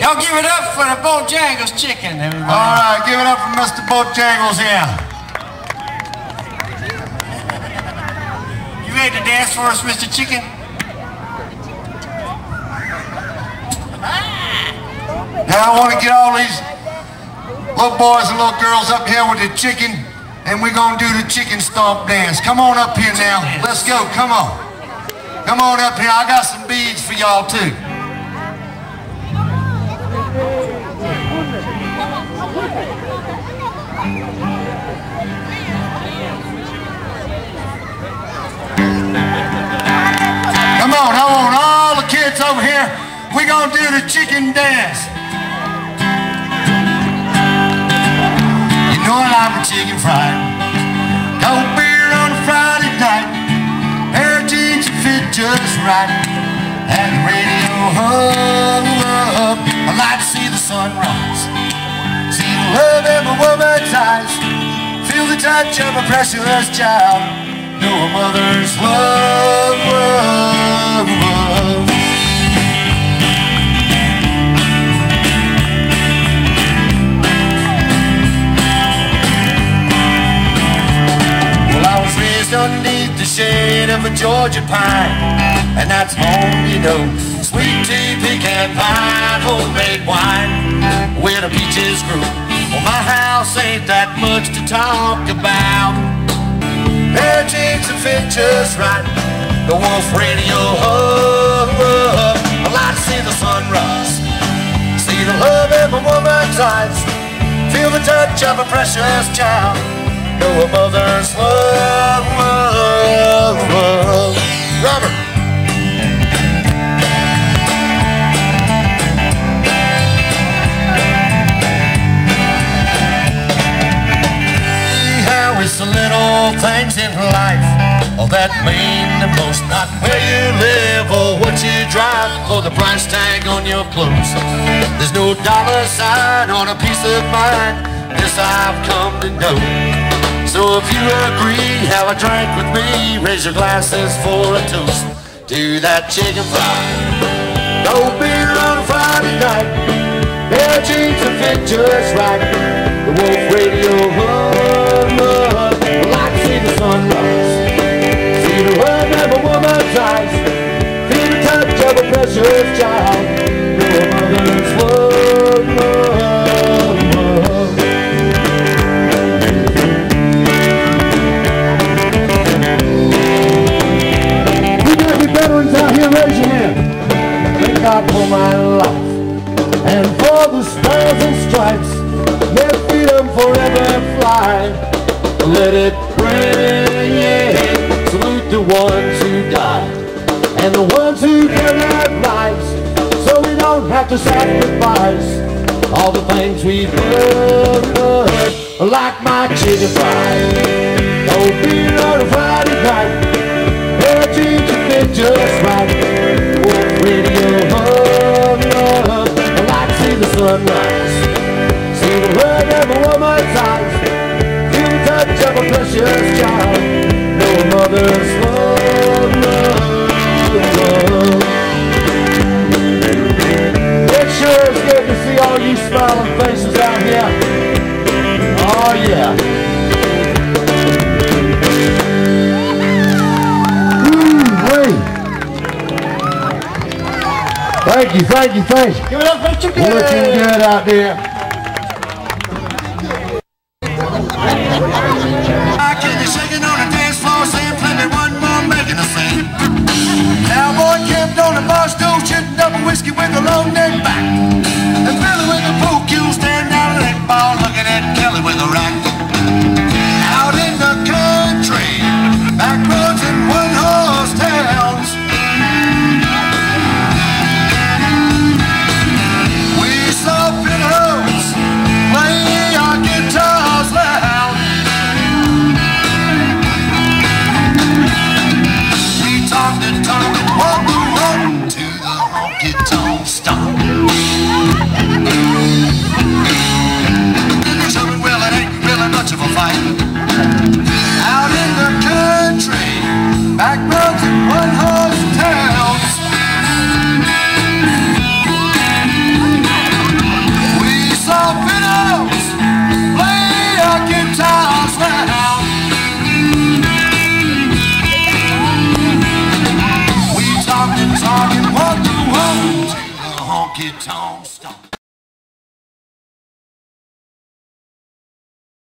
Y'all give it up for the Bojangles chicken, everybody. All right, give it up for Mr. Bojangles here. You ready to dance for us, Mr. Chicken? Now I want to get all these little boys and little girls up here with the chicken, and we're going to do the chicken stomp dance. Come on up here now. Let's go. Come on. Come on up here. I got some beads for y'all too. Come on, I want all the kids over here. We're going to do the chicken dance. You know I like my chicken fried. Cold beer on a Friday night. Pair of jeans that fit just right. And the radio hung up. I like to see the sunrise. See the love in my woman's eyes. Feel the touch of a precious child. Know a mother's love, love, love. Well, I was raised underneath the shade of a Georgia pine, and that's home, you know. Sweet tea, pecan pie, homemade wine, where the peaches grew. Well, my house ain't that much to talk about. Pair of jeans that fit just right. The Wolf Radio hung up. I like to see the sunrise. See the love in my woman's eyes. Feel the touch of a precious child. Know a mother's love, love, love. Robert. It's the little things in life, oh, that mean the most. Not where you live or what you drive or the price tag on your clothes. There's no dollar sign on a piece of mind. This I've come to know. So if you agree, have a drink with me. Raise your glasses for a toast to that chicken fried. No beer on a Friday night. Pair of jeans that fit just right. The Wolf Radio hung up. I like to see the sunrise. See the love in a woman's eyes. Feel the touch of a precious child. Know a mother's love, love, love. We got any veterans out here? Raise your hand. Thank God for my life and for the stars and stripes. Let freedom forever fly. Let it rain, yeah. Salute the ones who died and the ones who gave their lives, so we don't have to sacrifice all the things we've learned. Like my chicken fried. No beer on a Friday night. Pair of jeans that fit just right. Wolf Radio hung up. I like to see the sunrise. See the love in a woman's eyes. Feel the touch of a precious child. Know a mother's love, love, love. It sure is good to see all you smiling faces out here. Oh yeah. Thank you, thank you, thank you. Give it up for chicken. Looking good out there. Shaking on the dance floor, saying play me one more, making a scene. Cowboy camped on the bar stool, shitting up a whiskey with a long neck back. And Billy with a pool cue, staring down at that ball, looking at Kelly with a rack. Out in the country, back roads and one-horse towns, we saw fiddles play our guitars loud. Talk and walk to the honky-tonk stomp. honky tonk stomp.